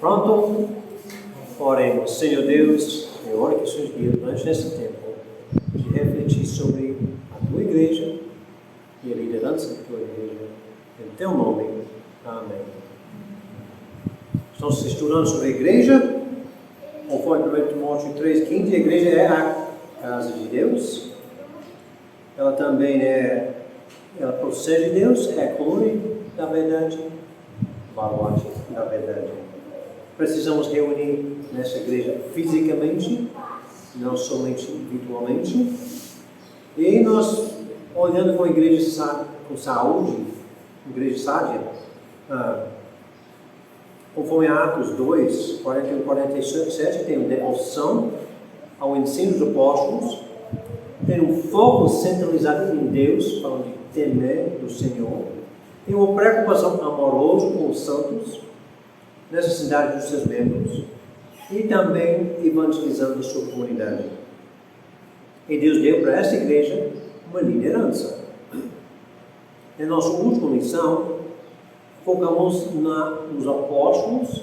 Pronto? Oremos. Senhor Deus, eu oro que o Senhor guie durante esse tempo de refletir sobre a tua igreja e a liderança da tua igreja. Em teu nome. Amém. Estamos estudando sobre a igreja. Conforme 1 Timóteo 3,15, a igreja é a casa de Deus. Ela também ela procede de Deus, é a coluna da verdade, baluarte da verdade. Precisamos reunir nessa igreja fisicamente, não somente virtualmente. E nós, olhando com a igreja com saúde, igreja sádia, conforme Atos 2, 41 e 47, tem uma devoção ao ensino dos apóstolos, tem um foco centralizado em Deus, falando de temer do Senhor, tem uma preocupação amorosa com os santos, necessidade dos seus membros, e também evangelizando a sua comunidade. E Deus deu para essa igreja uma liderança. Na nossa última lição, focamos nos apóstolos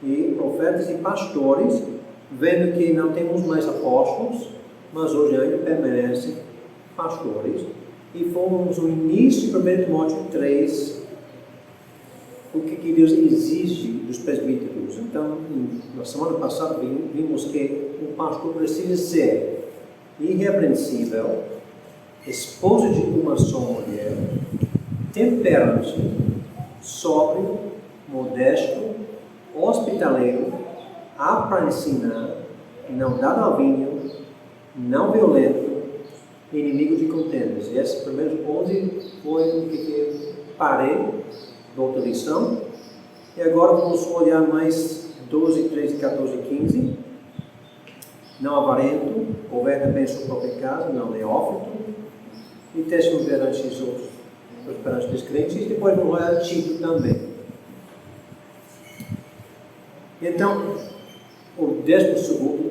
e profetas e pastores, vendo que não temos mais apóstolos, mas hoje ainda permanecem pastores. E fomos no início de 1 Timóteo 3, o que Deus exige dos presbíteros. Então, na semana passada vimos que o pastor precisa ser irrepreensível, esposo de uma só mulher, temperante, sóbrio, modesto, hospitaleiro, apto para ensinar, não dado ao vinho, não violento, inimigo de contendas. E esses primeiros 11 foi o que eu parei da outra lição. E agora vamos olhar mais 12, 13, 14 e 15. Não avarento, governa bem sua própria casa, não neófito, e testemunho perante os outros, perante os crentes. E depois vamos olhar Tito também. Então, o 12º,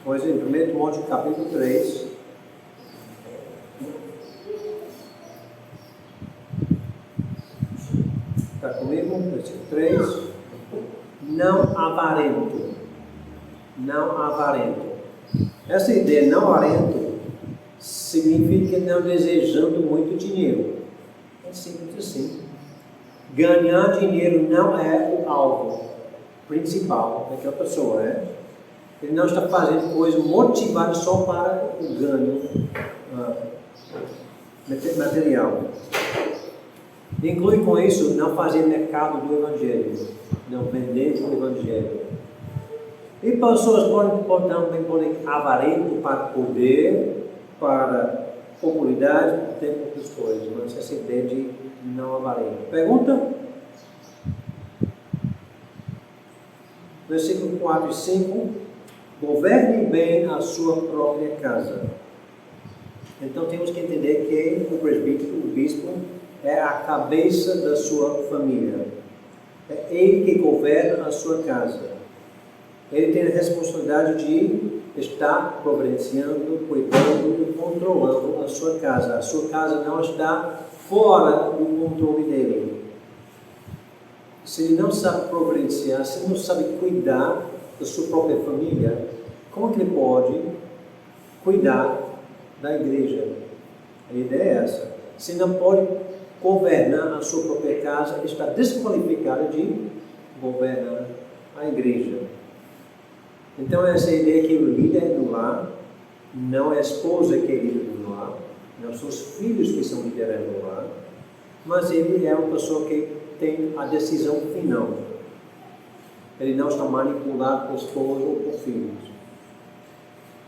pois em 1 Timóteo capítulo 3, está comigo? Versículo 3, não avarento. Não avarento. Essa ideia não avarento significa não desejando muito dinheiro. É simples assim. Ganhar dinheiro não é o alvo principal daquela pessoa, né? Ele não está fazendo coisa motivada só para o ganho material. Inclui com isso não fazer mercado do Evangelho, não vender o Evangelho. E pessoas também podem avarento para poder, para popularidade, tem outras coisas, mas essa ideia de não avarento. Pergunta? Versículo 4 e 5. Governe bem a sua própria casa. Então temos que entender que o presbítero, o bispo, é a cabeça da sua família. É ele que governa a sua casa. Ele tem a responsabilidade de estar providenciando, cuidando e controlando a sua casa. A sua casa não está fora do controle dele. Se ele não sabe providenciar, se ele não sabe cuidar da sua própria família, como que ele pode cuidar da igreja? A ideia é essa. Se não pode governar a sua própria casa, está desqualificado de governar a igreja. Então essa ideia que o líder do lar não é a esposa que é líder do lar, não são os filhos que são líderes do lar, mas ele é uma pessoa que tem a decisão final. Ele não está manipulado por esposa ou por filhos.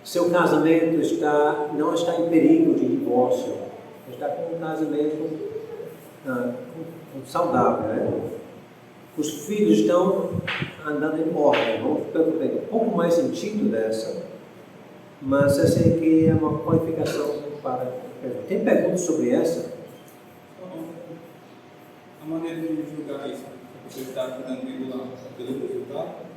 Seu casamento não está em perigo de divórcio. Está com um casamento saudável, né? Os filhos estão andando em ordem. Vamos pegar um pouco mais sentido dessa, mas essa aqui é uma qualificação para... Tem perguntas sobre essa? A maneira de julgar isso, você está cuidando lá pelo resultado?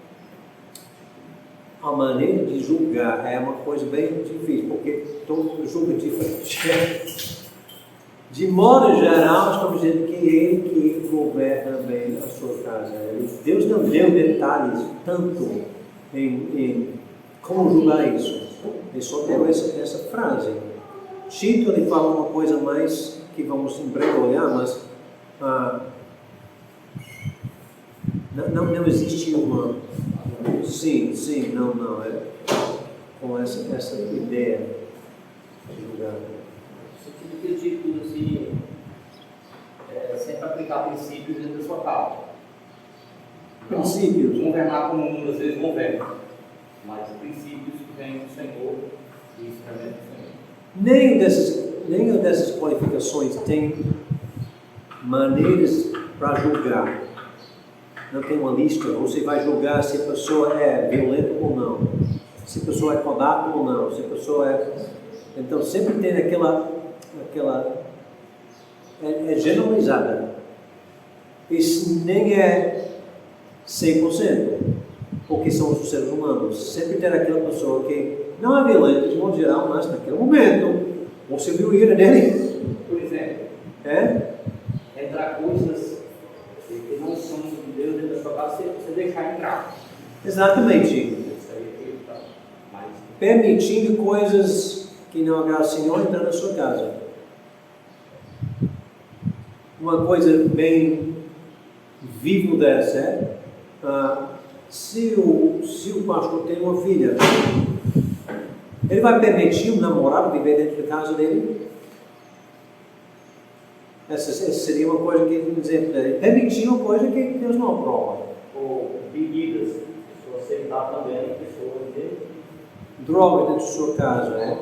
A maneira de julgar é uma coisa bem difícil, porque todo julga diferente. De modo geral, estamos dizendo que Ele que governa bem a sua casa. Deus não deu detalhes tanto em como julgar isso. Ele só deu essa frase. Tito, ele fala uma coisa mais que vamos em breve olhar, mas não existe uma... Sim, não. Com essa ideia de julgar. Que eu digo assim, sempre aplicar princípios dentro da sua casa. Princípios. Não governar como o mundo às vezes governa, mas princípios que vêm do Senhor e isso também é do Senhor. Nenhuma dessas qualificações tem maneiras para julgar. Não tem uma lista. Você vai julgar se a pessoa é violenta ou não, se a pessoa é podada ou não, se a pessoa é... Então sempre tem aquela é generalizada. Isso nem é 100%, porque são os seres humanos. Sempre tem aquela pessoa que não é violenta de modo geral, mas naquele momento você viu a ira dele. Por exemplo, entrar coisas que não são de Deus dentro da sua casa, você deixar entrar. Exatamente. Isso aí é tá. Mas Permitindo coisas que não agradam ao Senhor entrar na sua casa. Uma coisa bem viva dessa é, se o pastor tem uma filha, ele vai permitir um namorado viver dentro da casa dele? Essa seria uma coisa que ele dizer, permitir uma coisa que Deus não aprova. ou bebidas, se você aceitar também pessoas de Droga dentro da sua casa, né?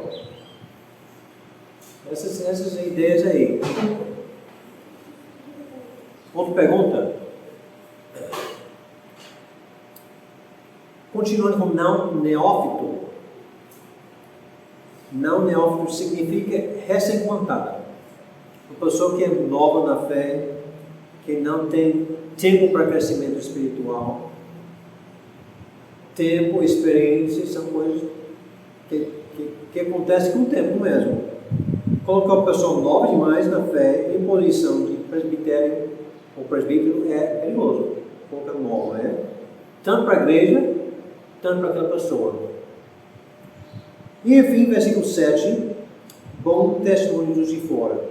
Essas ideias aí. Outra pergunta. Continuando com não neófito. Não neófito significa recém-contada. Uma pessoa que é nova na fé, que não tem tempo para crescimento espiritual. Tempo, experiência, são coisas que acontecem com o tempo mesmo. Colocar uma pessoa nova demais na fé em posição de presbitério ou presbítero é perigoso. Colocar nova, né? Tanto para a igreja, tanto para aquela pessoa. E enfim, versículo 7, bom testemunho dos de fora.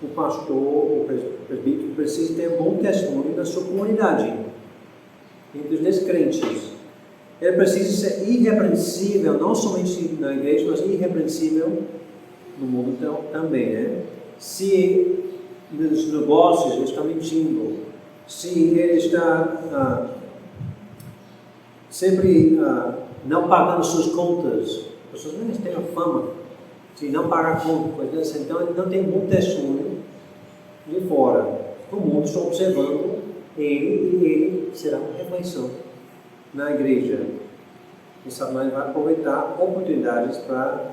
O pastor, o presbítero, precisa ter um bom testemunho na sua comunidade, entre os descrentes. Ele precisa ser irrepreensível, não somente na igreja, mas irrepreensível no mundo também, né? Se nos negócios ele está mentindo, se ele está sempre não pagando suas contas, as pessoas têm a fama de não pagar contas, então ele não tem um bom testemunho de fora. O mundo está observando ele e ele será uma reflexão na igreja. E Satanás vai aproveitar oportunidades para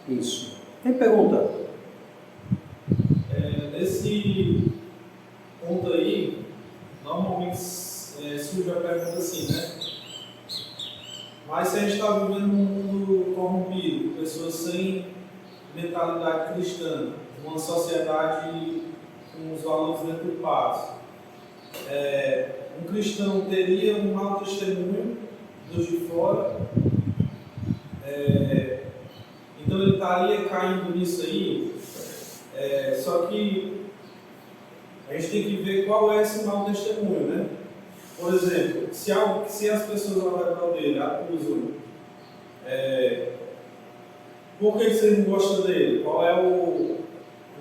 isso. Tem pergunta? Nesse ponto aí, normalmente surge a pergunta assim, né? Mas se a gente está vivendo num mundo corrompido, pessoas sem mentalidade cristã, uma sociedade com os valores deturpados, um cristão teria um mau testemunho dos de fora, então ele estaria caindo nisso aí, só que a gente tem que ver qual é esse mau testemunho, né? Por exemplo, se as pessoas ao redor dele acusam, por que você não gosta dele? Qual é o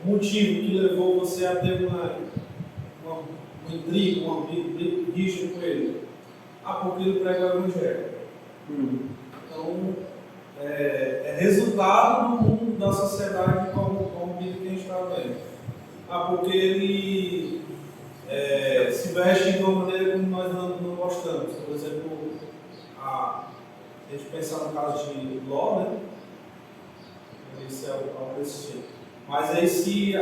motivo que levou você a ter uma intriga, uma rixa com ele? Porque ele prega o evangelho. Então, é resultado do mundo, da sociedade como que a gente está vendo. Porque ele se veste de uma maneira como nós não gostamos. Por exemplo, a gente pensar no caso de Ló, né? Esse é o desse tipo. Mas aí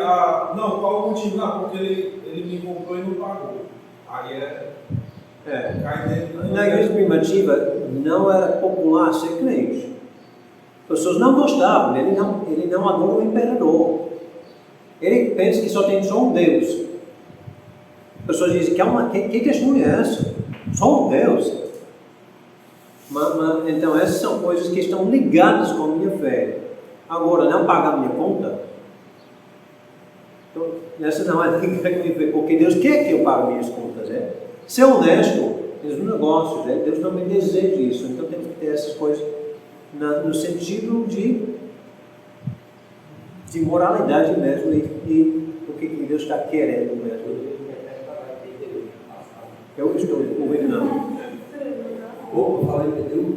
não, qual o motivo? Não, porque ele me comprou e não pagou. Aí cai dentro. Na igreja primitiva não era popular ser crente. As pessoas não gostavam, ele não adora o imperador. Ele pensa que só tem um Deus. As pessoas dizem, que testemunha é essa? Só um Deus? Então essas são coisas que estão ligadas com a minha fé. Agora, não pagar a minha conta, então, essa não é ligada com a minha fé, porque Deus quer que eu pague minhas contas. Ser honesto nos negócios, Deus também deseja isso. Então temos que ter essas coisas no sentido de moralidade mesmo e o que Deus está querendo mesmo. Eu estou ouvindo não. Opa, falei que deu.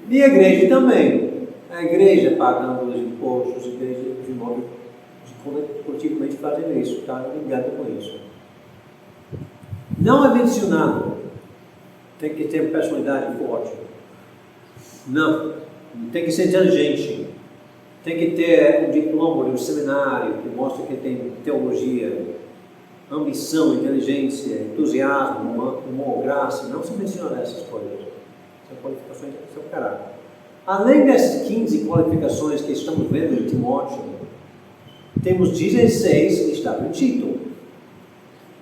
E a igreja também. A igreja pagando os impostos, a igreja de modo coletivamente fazendo isso, está ligado com isso. Não é mencionado, tem que ter personalidade forte. Não, tem que ser inteligente. Tem que ter um diploma de um seminário que mostra que tem teologia, ambição, inteligência, entusiasmo, humor, graça. Não se menciona essas coisas. São qualificações do seu caráter. Além dessas 15 qualificações que estamos vendo em Timóteo, temos 16 que estavam em Tito.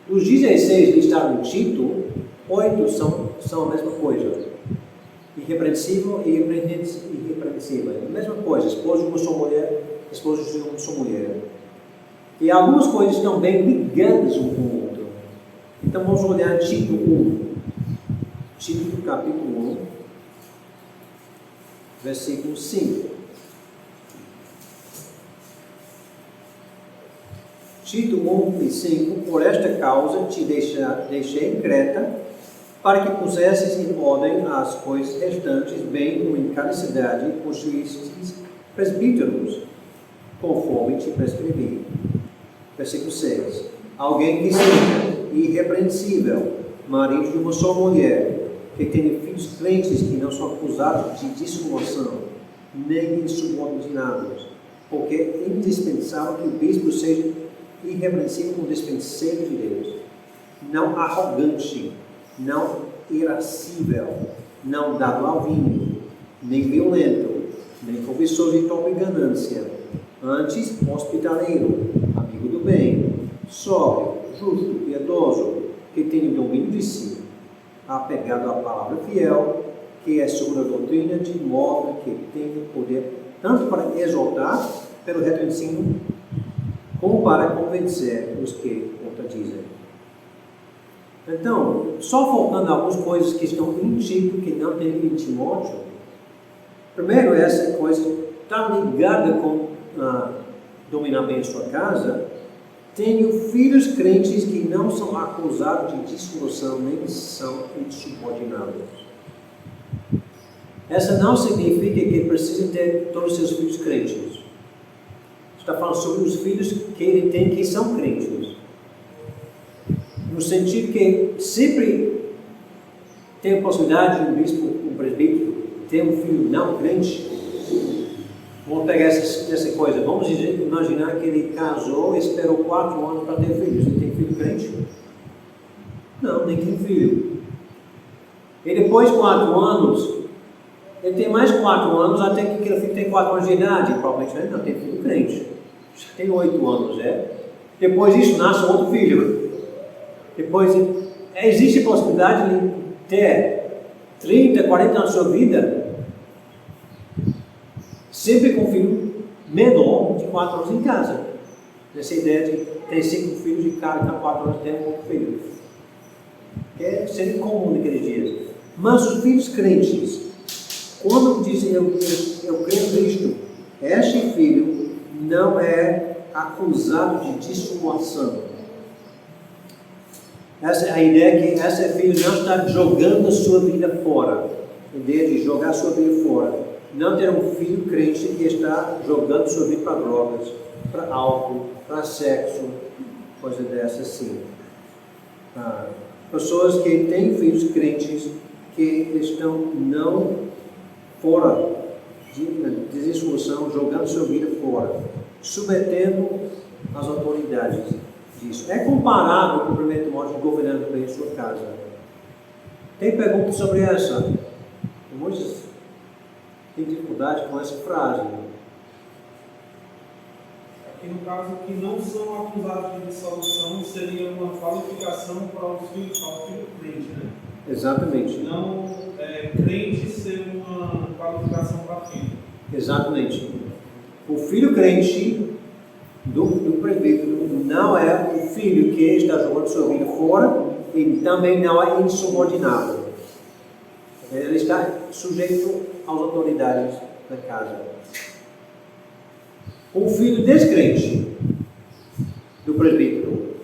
Os 16 que estavam em Tito, 8 são a mesma coisa. Irrepreensível e irrepreensível. A mesma coisa, esposo de uma só mulher, esposo de uma só mulher. E algumas coisas estão bem ligadas um com o outro. Então vamos olhar Tito 1. Tito capítulo 1, versículo 5. Tito 1 e 5, por esta causa te deixei em Creta, para que pusesses em ordem as coisas restantes, bem como em cada cidade possuísses presbíteros, conforme te prescrevi. Versículo 6. Alguém que seja irrepreensível, marido de uma só mulher, que tenha filhos crentes que não são acusados de dissolução, nem insubordinados, porque é indispensável que o bispo seja irrepreensível como dispenseiro de Deus, não arrogante, não irascível, não dado ao vinho, nem violento, nem cobiçoso de toda ganância, antes hospitaleiro, amigo do bem, sóbrio, justo, piedoso, que tenha domínio de si, apegado à palavra fiel, que é segura a doutrina, de modo que tenha poder tanto para exortar pelo reto ensino, como para convencer os que contradizem. Então, só focando algumas coisas que estão em Tito, que não tem em Timóteo. Primeiro, essa coisa está ligada com dominar bem a sua casa. Tenho filhos crentes que não são acusados de dissolução, nem são insubordinados. Essa não significa que precisa ter todos os seus filhos crentes. Está falando sobre os filhos que ele tem que são crentes. No sentido que sempre tem a possibilidade de um bispo, um presbítero, ter um filho não crente. Vamos pegar essa coisa. Vamos imaginar que ele casou e esperou 4 anos para ter filhos. Ele tem filho crente? Não, nem tem filho. E depois de 4 anos, ele tem mais 4 anos até que aquele filho tem 4 anos de idade. Provavelmente ele não tem filho crente. Já tem 8 anos, Depois disso, nasce outro filho. Depois, existe a possibilidade de ter 30, 40 anos da sua vida sempre com um filho menor de 4 anos em casa. Essa ideia de ter 5 filhos e cada 4 anos tem um outro filho. Seria comum naqueles dias. Mas os filhos crentes, quando dizem eu creio em Cristo, este filho não é acusado de dissolução. Essa é a ideia que esse filho não está jogando a sua vida fora. A ideia de jogar a sua vida fora. Não ter um filho crente que está jogando a sua vida para drogas, para álcool, para sexo, coisa dessa assim. Pessoas que têm filhos crentes que estão não fora de dissolução, jogando a sua vida fora, submetendo as autoridades disso. É comparável com o 1 Timóteo governando bem a sua casa. Tem perguntas sobre essa? Muitas. tem dificuldade com essa frase. Aqui no caso, que não são acusados de dissolução, seria uma qualificação para o filho crente, né? Exatamente. Não crente ser uma qualificação para filho. Exatamente. O filho crente do presbítero não é o filho que está jogando sua vida fora e também não é insubordinado. Ele está sujeito às autoridades da casa. O filho descrente do presbítero,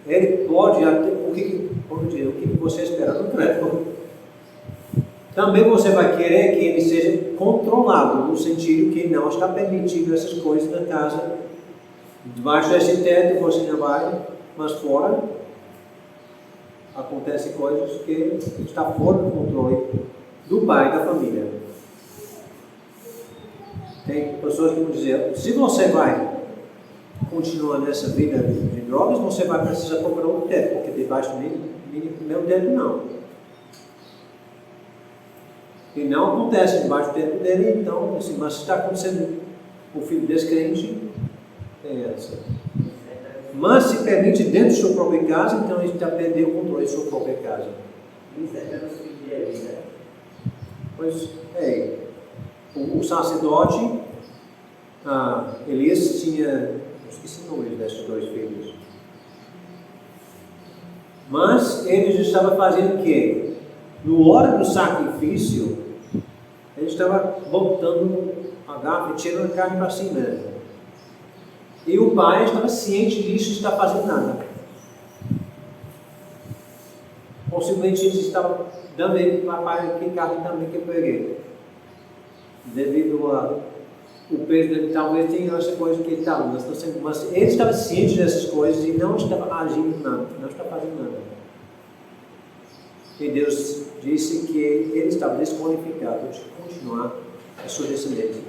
ele pode até, o que você espera do credo. Também você vai querer que ele seja controlado, no sentido que não está permitido essas coisas na casa. Debaixo desse teto você não vai, mas fora acontecem coisas que estão fora do controle do pai da família. Tem pessoas que vão dizer, se você vai continuar nessa vida de drogas, você vai precisar procurar um teto, porque debaixo do meu teto não. E não acontece debaixo do teto dele, então, assim, mas está acontecendo o filho descrente, tem essa. Mas se permite dentro de sua própria casa, então ele está perdendo o controle de sua própria casa. Pois é. O sacerdote, Elias tinha, eu esqueci o nome desses dois filhos. Mas ele já estava fazendo o quê? No hora do sacrifício, ele estava botando a garfo e tirando a carne para si mesmo. E o pai estava ciente disso e está fazendo nada. Possivelmente ele estava dando ele para o pai que carne também que eu peguei. Devido ao peso dele, talvez tenha essa coisa que ele estava, mas ele estava ciente dessas coisas e não estava agindo nada, não estava fazendo nada. E Deus disse que ele estava desqualificado de continuar a sua descendência.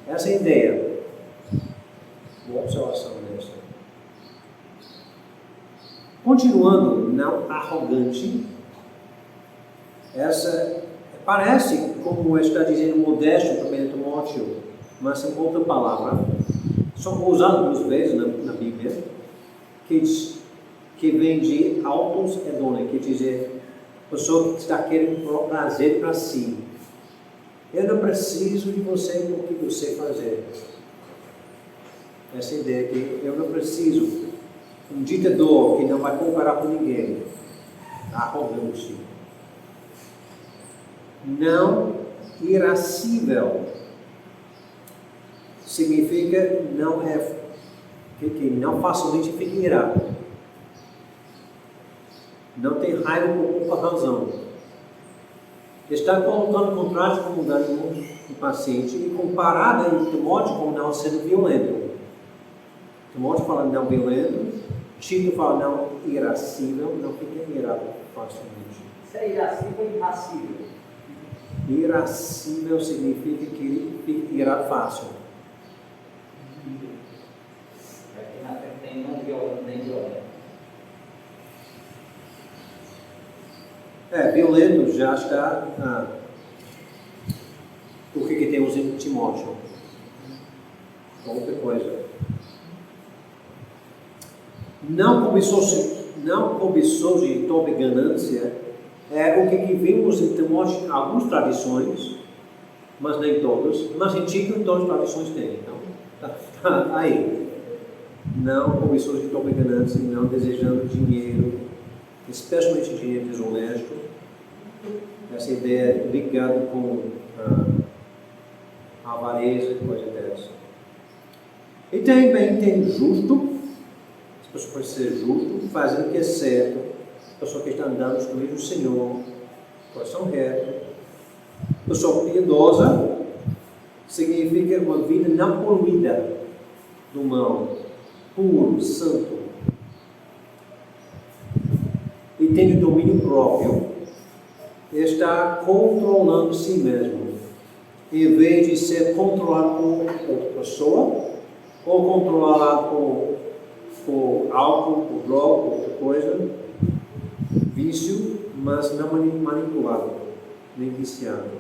Essa é a ideia. Boa observação dessa. Continuando, não arrogante, essa parece, como está dizendo, modesto em 1 Timóteo, mas em outra palavra, só usado 2 vezes na Bíblia, que vem de autos hedone, que dizer, pessoa que está querendo prazer para si. Eu não preciso de você no que você fazer. Essa ideia que eu não preciso. Um ditador que não vai comparar com ninguém. Arrogante. Não irascível. Significa não é que não facilmente fica irado. Não tem raiva por pouca razão. Está colocando contraste com o ânimo impaciente e comparada em Timóteo com não sendo violento. Timóteo fala não violento, Tito fala não irascível, não fica irado facilmente. Isso é irascível ou irracível? Irascível significa que fica irado fácil. Aqui na frente tem não violento nem violento. Violento já está. O que temos em Timóteo? Outra coisa. Não cobiçou de toda ganância. É o que vimos em Timóteo, algumas tradições, mas nem todas. Mas em Tito todas as tradições têm. Então, tá aí. Não cobiçou de toda ganância, não desejando dinheiro, especialmente dinheiro desonesto. Essa ideia ligada com a avareza e coisa dessa. E também tem justo, as pessoas podem ser justo, fazendo o que é certo, a pessoa que está andando nos caminhos do Senhor, coração reto. Pessoa piedosa significa uma vida não poluída do mal, puro, santo. E tem o domínio próprio, está controlando si mesmo, em vez de ser controlado por outra pessoa, ou controlado por álcool, por droga, outra coisa, vício, mas não manipulado, nem viciado.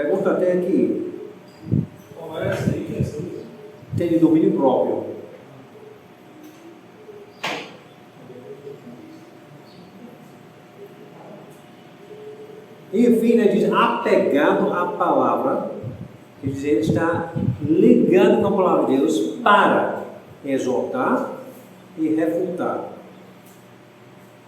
Pergunta até aqui. Qual é essa aí? Que é essa aí? Tem domínio próprio. E enfim, ele diz apegado à palavra, quer dizer, ele está ligado com a palavra de Deus para exortar e refutar.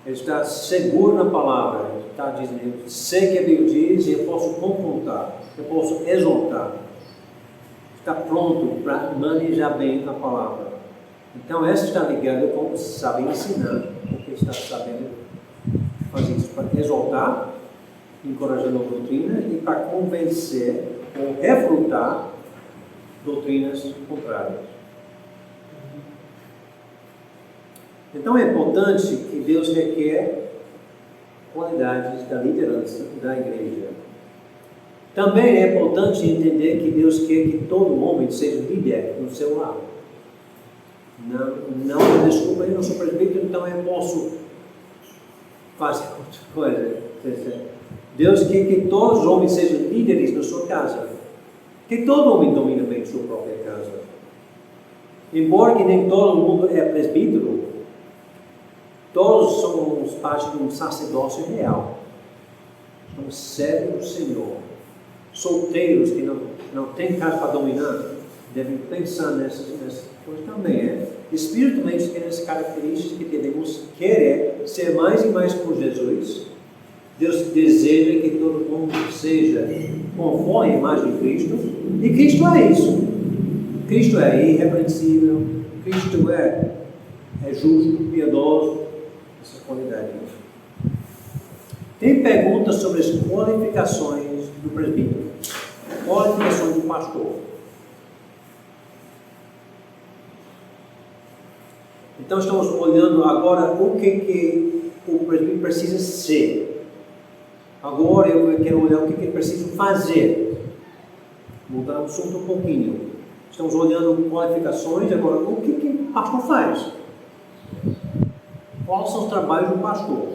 Ele está seguro na palavra, ele está dizendo, sei que a Bíblia diz e eu posso confrontar, eu posso exortar. Está pronto para manejar bem a palavra. Então, essa está ligada com saber ensinar, porque está sabendo fazer isso para exortar, encorajando a doutrina e para convencer ou refutar doutrinas contrárias. Então é importante que Deus requer qualidades da liderança da igreja. Também é importante entender que Deus quer que todo homem seja líder no seu lar. Não, desculpa, eu não sou presbítero, então eu posso fazer outra coisa. Deus quer que todos os homens sejam líderes na sua casa. Que todo homem domine bem sua própria casa. Embora que nem todo mundo é presbítero, todos somos parte de um sacerdócio real. Somos servos do Senhor. Solteiros que não têm casa para dominar, devem pensar nessas coisas também. Espiritualmente tem essa característica que devemos querer ser mais e mais como Jesus. Deus deseja que todo mundo seja conforme a imagem de Cristo. E Cristo é isso. Cristo é irrepreensível. Cristo é justo, piedoso. Essa qualidade. Tem perguntas sobre as qualificações do presbítero. Qualificações do pastor. Então estamos olhando agora o que o presbítero precisa ser. Agora eu quero olhar o que ele precisa fazer. Mudar o assunto um pouquinho. Estamos olhando qualificações, agora o que o pastor faz? Quais são os trabalhos do pastor?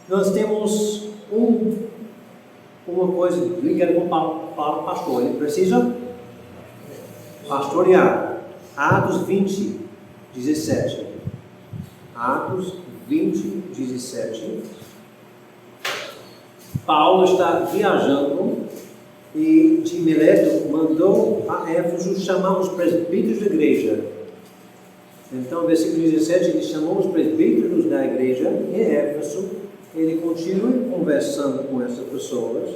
Nós temos uma coisa ligada com a palavra pastor. Ele precisa pastorear. Atos 20, 17. Atos 20, 17. Paulo está viajando e de Mileto mandou a Éfeso chamar os presbíteros da igreja. Então, versículo 17, ele chamou os presbíteros da igreja em Éfeso. Ele continua conversando com essas pessoas.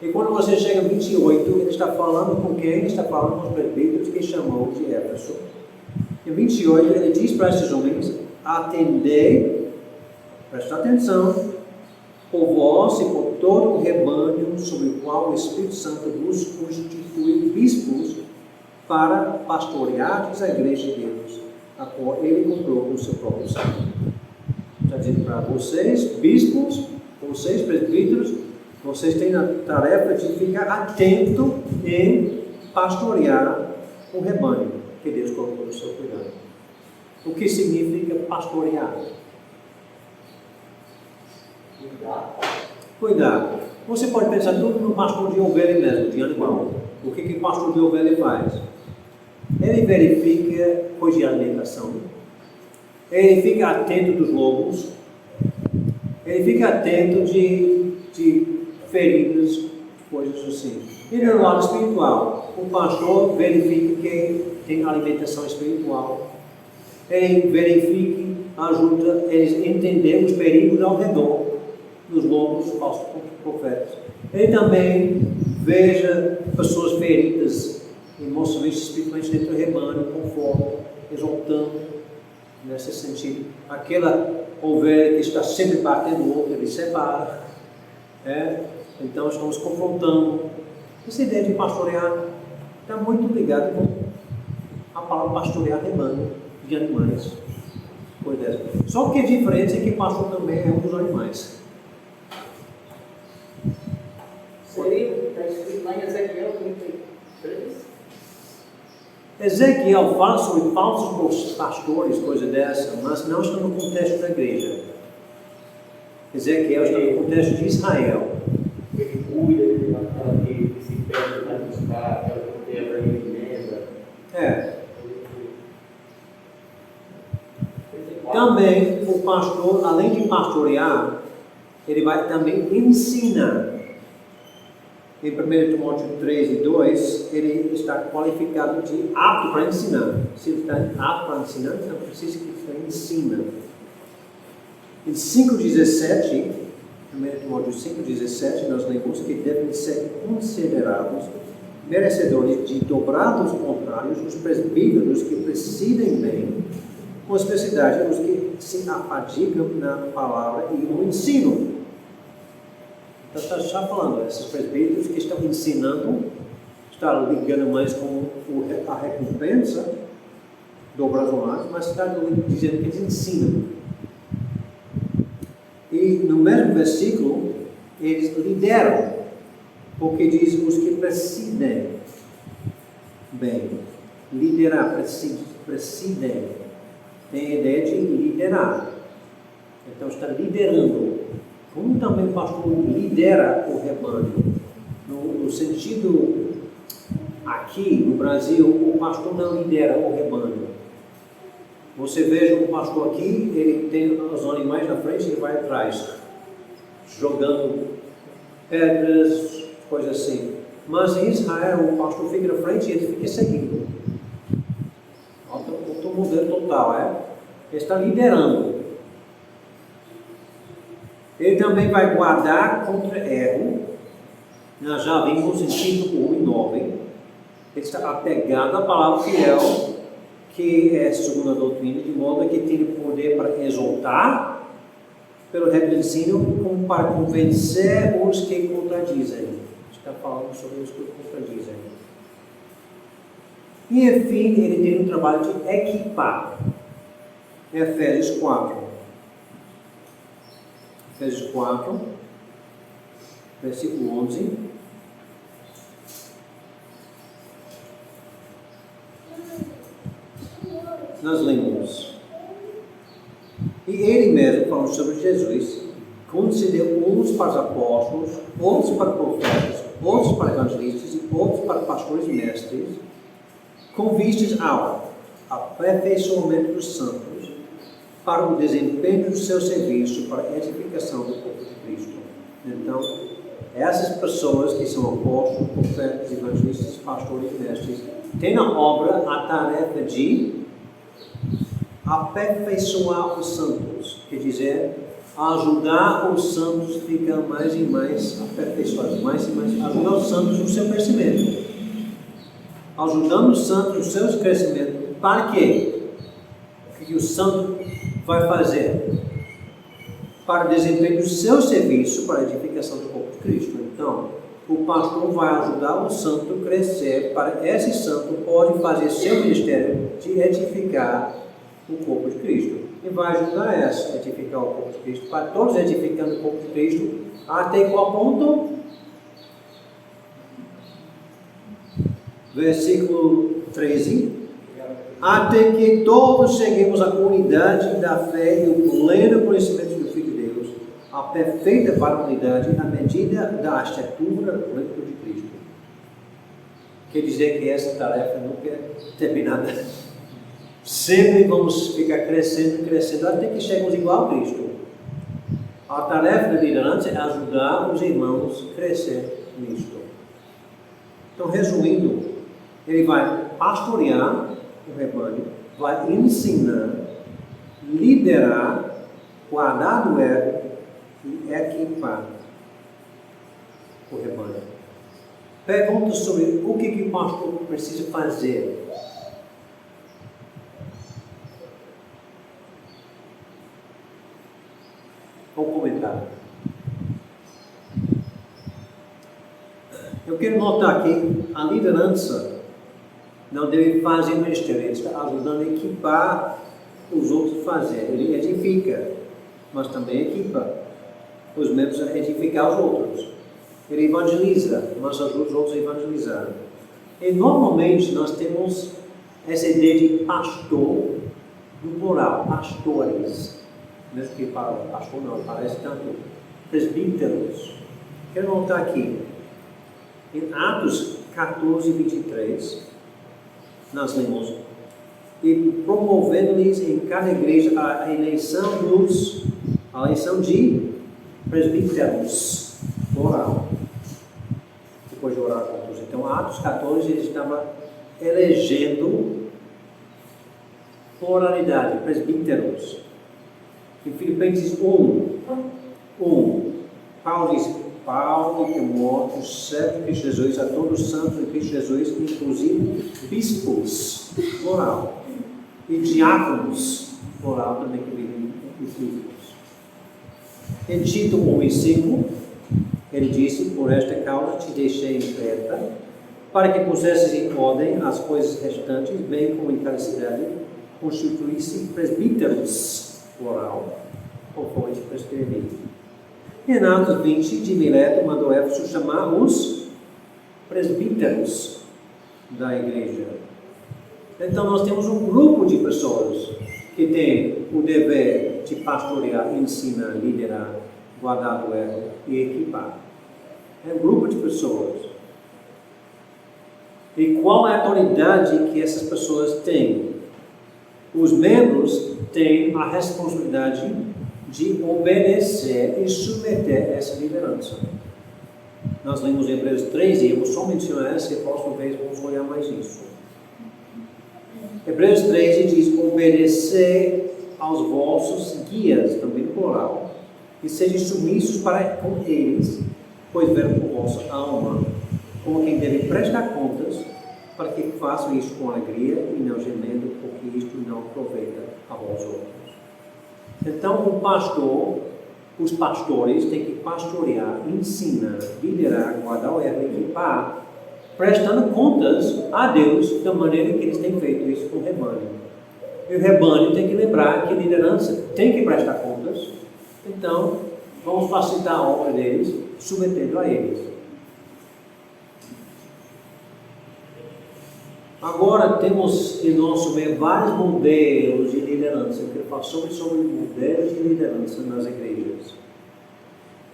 E quando você chega em 28, ele está falando com quem? Ele está falando com os presbíteros que chamou de Éfeso. Em 28, ele diz para esses homens: atendei, presta atenção, por vós e por todo o rebanho sobre o qual o Espírito Santo vos constitui bispos para pastoreardes a igreja de Deus, a qual ele comprou com o seu próprio sangue. Está dizendo para vocês, bispos, vocês presbíteros, vocês têm a tarefa de ficar atento em pastorear o rebanho que Deus colocou no seu cuidado. O que significa pastorear? Cuidar. Você pode pensar tudo no pastor de ovelha mesmo, de animal. O que o pastor de ovelha faz? Ele verifica coisa de alimentação. Ele fica atento dos lobos. Ele fica atento de feridas, coisas assim. E no lado espiritual, o pastor verifica quem tem alimentação espiritual. Ele verifica, ajuda eles a entender os perigos ao redor dos lobos, falsos profetas. Ele também veja pessoas feridas emocionalmente, espiritualmente dentro do rebanho, conforme, exaltando nesse sentido. Aquela ovelha que está sempre batendo o outro, ele separa. Então estamos confrontando. Essa ideia de pastorear está muito ligada com a palavra pastorear rebanho de animais. Só que a diferença é que pastor também é um dos animais. Está escrito lá em Ezequiel 33. Ezequiel fala sobre falsos pastores, coisa dessa, mas não está no contexto da igreja. Ezequiel está no contexto de Israel. Ele cuida, aquela que se perde, vai buscar, aquela que quebra e lembra. Também o pastor, além de pastorear, ele vai também ensinar. Em 1 Timóteo 3 e 2, ele está qualificado de apto para ensinar. Se ele está apto para ensinar, então precisa que ele ensina. Em 5,17, 1 Timóteo 5,17, nós lemos que devem ser considerados merecedores de dobrados contrários os presbíteros que presidem bem, com especialidade os que se afadigam na palavra e no ensino. Então está já falando, esses presbíteros que estão ensinando, está ligando mais com a recompensa dobrados contrários, mas está dizendo que eles ensinam. E no mesmo versículo, eles lideram, porque diz os que presidem bem. Liderar, presidem, tem a ideia de liderar. Então está liderando. Como também o pastor lidera o rebanho? No sentido, aqui no Brasil, o pastor não lidera o rebanho. Você veja o pastor aqui, ele tem os animais na frente e ele vai atrás, jogando pedras, coisas assim. Mas em Israel, o pastor fica na frente e ele fica seguindo. Outro modelo total, Ele está liderando. Ele também vai guardar contra erro. Nós já vimos em Tito 1:9. Ele está apegado à palavra fiel, que é segundo a doutrina, de modo que tem poder para exaltar pelo reto ensino, como para convencer os que contradizem. Está falando sobre os que contradizem. E, enfim, ele tem um trabalho de equipar. Efésios 4. Efésios 4, versículo 11. Nós lemos. E ele mesmo, falando sobre Jesus, concedeu uns para os apóstolos, outros para profetas, outros para evangelistas e outros para pastores e mestres, com vistas ao aperfeiçoamento dos santos, para o desempenho do seu serviço, para a edificação do corpo de Cristo. Então, essas pessoas que são apóstolos, profetas, evangelistas, pastores e mestres, têm na obra a tarefa de aperfeiçoar os santos, quer dizer, ajudar os santos a ficar mais e mais aperfeiçoados, mais e mais, ajudar os santos no seu crescimento. Ajudando os santos no seu crescimento, para quê? O que o santo vai fazer? Para o desempenho do seu serviço, para a edificação do corpo de Cristo. Então, o pastor vai ajudar o santo a crescer, para esse santo pode fazer seu ministério de edificar o corpo de Cristo. E vai ajudar a edificar o corpo de Cristo, para todos edificando o corpo de Cristo, até qual ponto? Versículo 13. Até que todos cheguemos à unidade da fé e o pleno conhecimento do Filho de Deus, a perfeita varonilidade, à medida da estatura do pleno de Cristo. Quer dizer que essa tarefa nunca é terminada. Sempre vamos ficar crescendo, até que chegamos igual a Cristo. A tarefa da liderança é ajudar os irmãos a crescer nisto. Então, resumindo, ele vai pastorear o rebanho, vai ensinar, liderar, guardar do erro e equipar o rebanho. Pergunta sobre o que o pastor precisa fazer. Ou comentário. Eu quero notar que a liderança não deve fazer ministério, ele está ajudando a equipar os outros a fazer. Ele edifica, mas também equipa os membros a edificar os outros. Ele evangeliza, mas ajuda os outros a evangelizar. E normalmente nós temos essa ideia de pastor, no plural, pastores. Mesmo que para pastor não, parece tanto presbíteros. Quero notar aqui. Em Atos 14, 23, nós lemos, e promovendo-lhes em cada igreja a eleição de presbíteros, plural. Depois de orar com todos. Então, Atos 14, ele estava elegendo pluralidade, presbíteros. Em Filipenses 1, Paulo diz, Paulo e Timóteo, servo de Cristo Jesus, a todos os santos de Cristo Jesus, inclusive bispos, plural, e diáconos, plural, também que vivem em Filipos. Em Tito 1 e 5, ele disse, por esta causa te deixei em Creta, para que pusesses em ordem as coisas restantes, bem como em cada cidade, constituísse presbíteros, plural, conforme te prescrevi. Em Atos 20, de Mileto mandou Éfeso chamar os presbíteros da igreja. Então nós temos um grupo de pessoas que tem o dever de pastorear, ensinar, liderar, guardar do erro e equipar. É um grupo de pessoas. E qual é a autoridade que essas pessoas têm? Os membros têm a responsabilidade de obedecer e submeter essa liderança. Nós lemos em Hebreus 13, eu vou só mencionar essa e a próxima vez vamos olhar mais isso. Hebreus 13 diz, obedecer aos vossos guias, também no plural, e sejam submissos para com eles, pois veram por vossa alma, como quem deve prestar contas, para que façam isso com alegria e não gemendo, porque isto não aproveita a vós outros. Então, os pastores têm que pastorear, ensinar, liderar, guardar o erro, equipar, prestando contas a Deus da maneira que eles têm feito isso com o rebanho. E o rebanho tem que lembrar que a liderança tem que prestar contas, então vamos facilitar a obra deles, submetendo a eles. Agora temos em nosso meio vários modelos de liderança. Eu quero falar sobre modelos de liderança nas igrejas.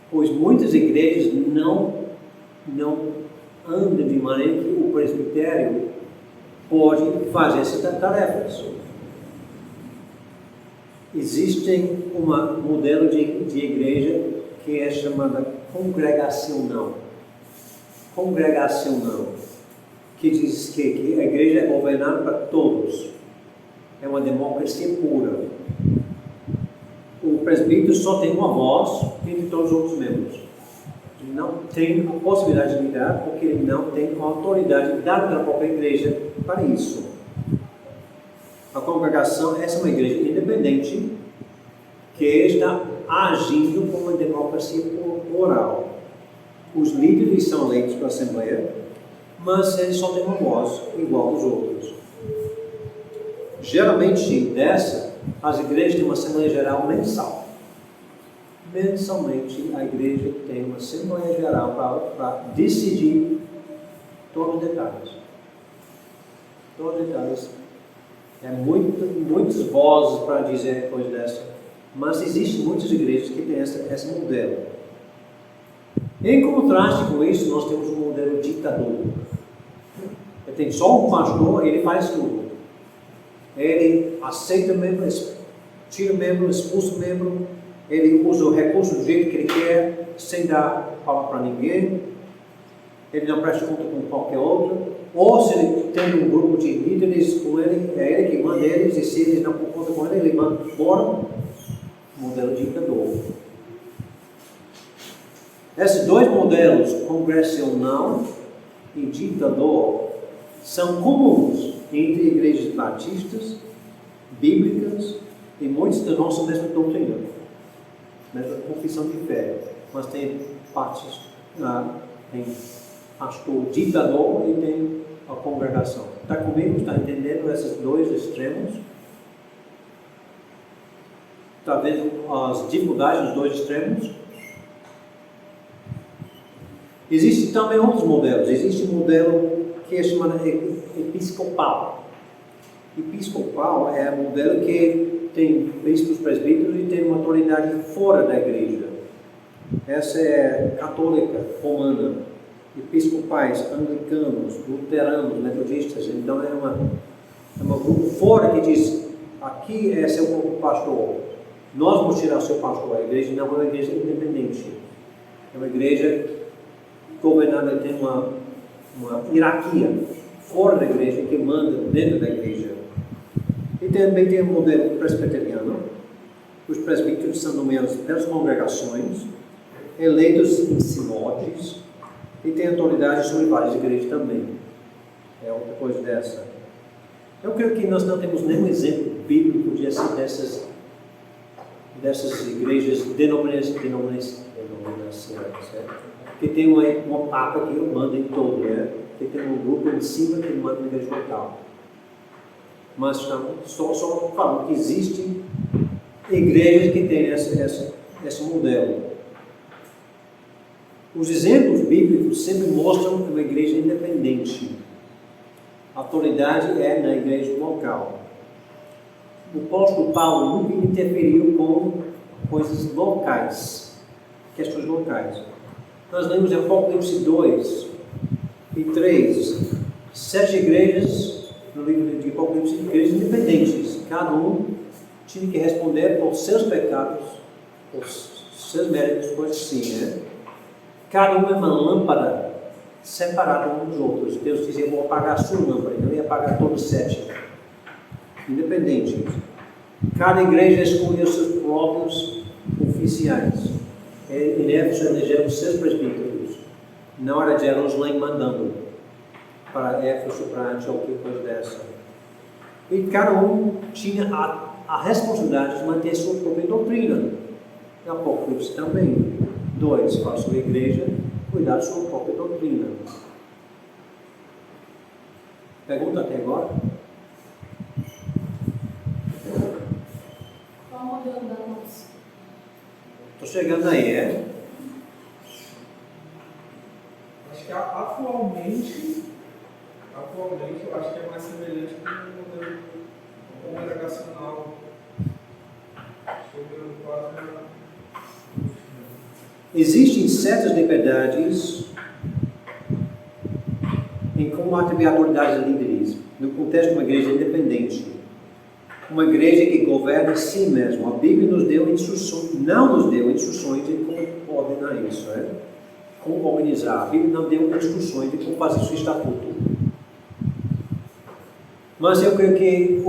Pois muitas igrejas não andam de maneira que o presbitério pode fazer essas tarefas. Existe um modelo de igreja que é chamada congregacional. Que diz que a igreja é governada para todos. É uma democracia pura. O presbítero só tem uma voz entre todos os outros membros. Ele não tem a possibilidade de liderar porque ele não tem a autoridade dada pela própria igreja para isso. A congregação, essa é uma igreja independente que está agindo como uma democracia plural. Os líderes são eleitos pela Assembleia, mas eles só têm uma voz igual aos outros. Geralmente, as igrejas têm uma Assembleia Geral mensal. Mensalmente, a igreja tem uma Assembleia Geral para decidir todos os detalhes. Todos os detalhes. É muitas vozes para dizer coisa dessa, mas existem muitas igrejas que têm esse modelo. Em contraste com isso, nós temos um modelo ditador. Tem só um pastor, ele faz tudo. Ele aceita membro, tira membro, expulsa membro, ele usa o recurso do jeito que ele quer, sem dar palavra para ninguém, ele não presta conta com qualquer outro, ou se ele tem um grupo de líderes com ele, é ele que manda eles, e se eles não dão conta com ele manda embora. Modelo ditador. Esses dois modelos, congregacional e ditador, são comuns entre igrejas batistas, bíblicas e muitos da nossa mesma doutrina, mesma confissão de fé, mas tem partes, tem pastor ditador e tem a congregação. Está comigo? Está entendendo esses dois extremos? Está vendo as dificuldades dos dois extremos? Existem também outros modelos. Existe um modelo que é chamado episcopal. Episcopal é um modelo que tem bispos presbíteros e tem uma autoridade fora da igreja. Essa é católica, romana. episcopais, anglicanos, luteranos, metodistas. Então é uma grupo fora que diz, aqui é seu pastor, nós vamos tirar seu pastor. A igreja não é uma igreja independente, é uma igreja governada, tem uma hierarquia fora da igreja que manda dentro da igreja. E também tem o modelo presbiteriano. Os presbíteros são nomeados pelas congregações, eleitos em sinodes, e tem autoridade sobre várias igrejas também. É outra coisa dessa. Eu creio que nós não temos nenhum exemplo bíblico dessas igrejas denominacionais, certo? Que tem uma papa que manda em todo, né? Que tem um grupo em cima que manda na igreja local. Mas só falando que existem igrejas que têm esse modelo. Os exemplos bíblicos sempre mostram uma igreja independente. A autoridade é na igreja local. O apóstolo Paulo nunca interferiu com coisas locais, questões locais. Nós lemos em Apocalipse 2 e 3, 7 igrejas, no livro de Apocalipse, igrejas independentes. Cada um tinha que responder por seus pecados, por seus méritos, coisas assim, né? Cada um é uma lâmpada separada uns dos outros. Deus dizia, eu vou apagar a sua lâmpada, eu ia apagar todos os 7. Independente. Cada igreja escolheu seus próprios oficiais. Em Éfeso elegeram seus presbíteros. Na hora de Jerusalém mandando para Éfeso, para Antioquia, coisa dessa. E cada um tinha a responsabilidade de manter sua própria doutrina. E Apocalipse também. 2, para a sua igreja cuidar da sua própria doutrina. Pergunta até agora? Qual o modelo da nossa? Estou chegando aí, é? Acho que atualmente eu acho que é mais semelhante com o modelo congregacional. Existem certas liberdades em como ativar autoridades e líderes no contexto de uma igreja independente. Uma igreja que governa a si mesma. A Bíblia nos deu instruções, não nos deu instruções de como ordenar isso, como organizar. A Bíblia não deu instruções de como fazer seu estatuto. Mas eu creio que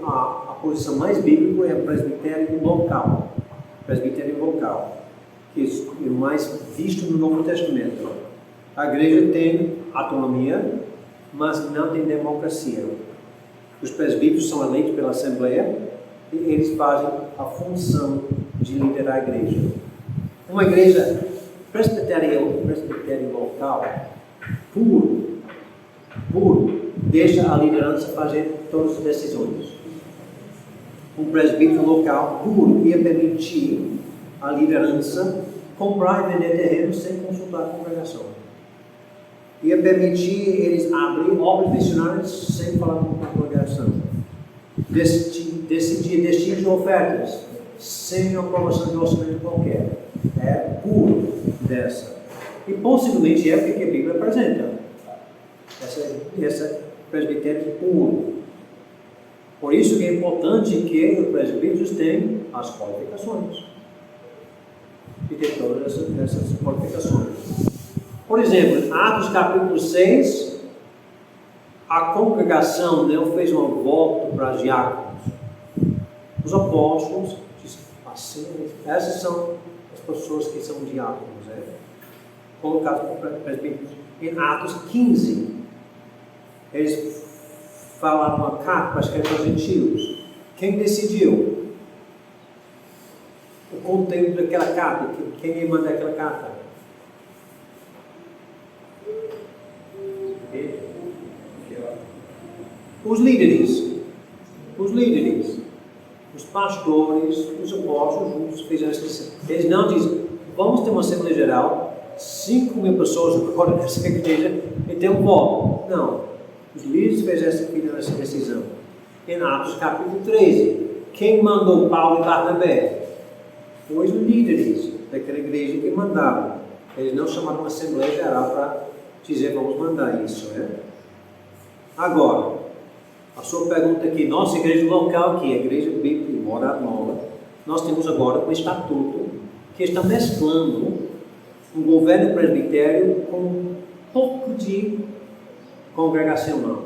a posição mais bíblica é o presbitério local. Presbitério local, que é mais visto no Novo Testamento. A igreja tem autonomia, mas não tem democracia. Os presbíteros são eleitos pela Assembleia e eles fazem a função de liderar a igreja. Uma igreja presbitério local, puro, deixa a liderança fazer todas as decisões. Um presbítero local puro ia permitir a liderança comprar e vender terrenos sem consultar a congregação. Ia permitir eles abrir obras missionárias sem falar com a congregação. Decidir destino de ofertas sem aprovação de orçamento qualquer. É puro dessa. E possivelmente é o que a Bíblia apresenta. Essa presbitério puro. Por isso que é importante que os presbíteros tenham as qualificações. E ter todas essas qualificações. Por exemplo, Atos capítulo 6, a congregação não fez um voto para diáconos. Os apóstolos dizem assim, essas são as pessoas que são diáconos, colocados como presbíteros. Em Atos 15, eles falaram uma carta para escrever aos gentios. Quem decidiu o conteúdo daquela carta? Quem ia mandar aquela carta? Os líderes, os pastores, os apóstolos juntos fizeram essa decisão. Eles não dizem, vamos ter uma Assembleia Geral, 5.000 pessoas agora nessa igreja e tem um voto. Não. Os líderes fizeram essa decisão. Em Atos capítulo 13, quem mandou Paulo e Barnabé? Foi os líderes daquela igreja que mandaram. Eles não chamaram uma Assembleia Geral para dizer vamos mandar isso, né? Agora, a sua pergunta aqui, nossa igreja local aqui, a Igreja Bíblica de Morada Nova, nós temos agora um estatuto que está mesclando um governo presbitério com um pouco de congregacional.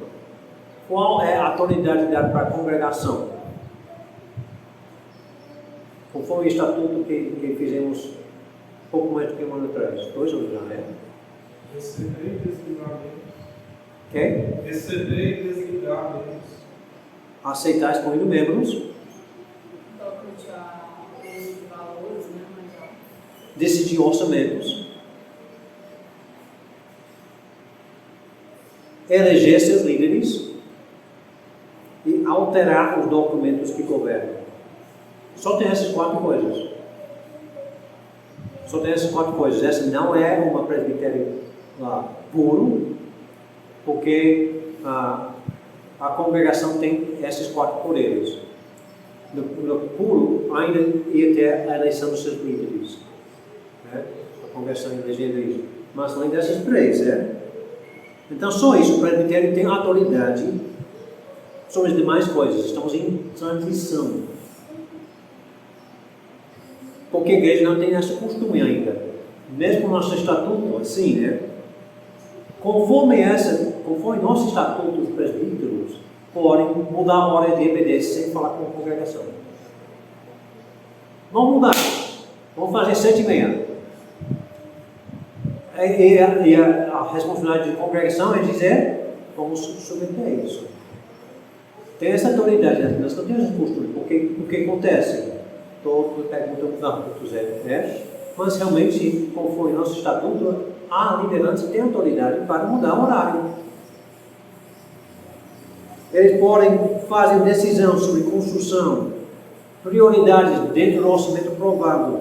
Qual é a autoridade dada para a congregação? Conforme o estatuto que fizemos pouco mais do que um ano atrás, 2 anos já, né? Receber e desligar menos. Ok? Receber e desligar menos. Aceitar excluindo membros. Toca a uso de valores, né? Decidir orçamentos. Eleger seus líderes. E alterar os documentos que governam. Só tem essas 4 coisas. Só tem essas 4 coisas. Essa não é uma presbitério puro, porque a congregação tem esses 4 poderes. No puro, ainda ia ter a eleição dos seus líderes. Né? A congregação elegendo isso. Mas além dessas 3, Então, só isso. O presbitério tem autoridade sobre as demais coisas. Estamos em transição. Porque a igreja não tem esse costume ainda. Mesmo o nosso estatuto, assim, né? Conforme nosso estatuto, os presbíteros podem mudar a hora de EBD sem falar com a congregação. Vamos mudar. Vamos fazer 7h30. E a responsabilidade da congregação é dizer, vamos submeter isso. Tem essa autoridade, nós não temos esse costume. O que acontece? Estou perguntando mas realmente, conforme nosso estatuto, a liderança tem autoridade para mudar o horário. Eles podem fazer decisão sobre construção, prioridades dentro do orçamento aprovado,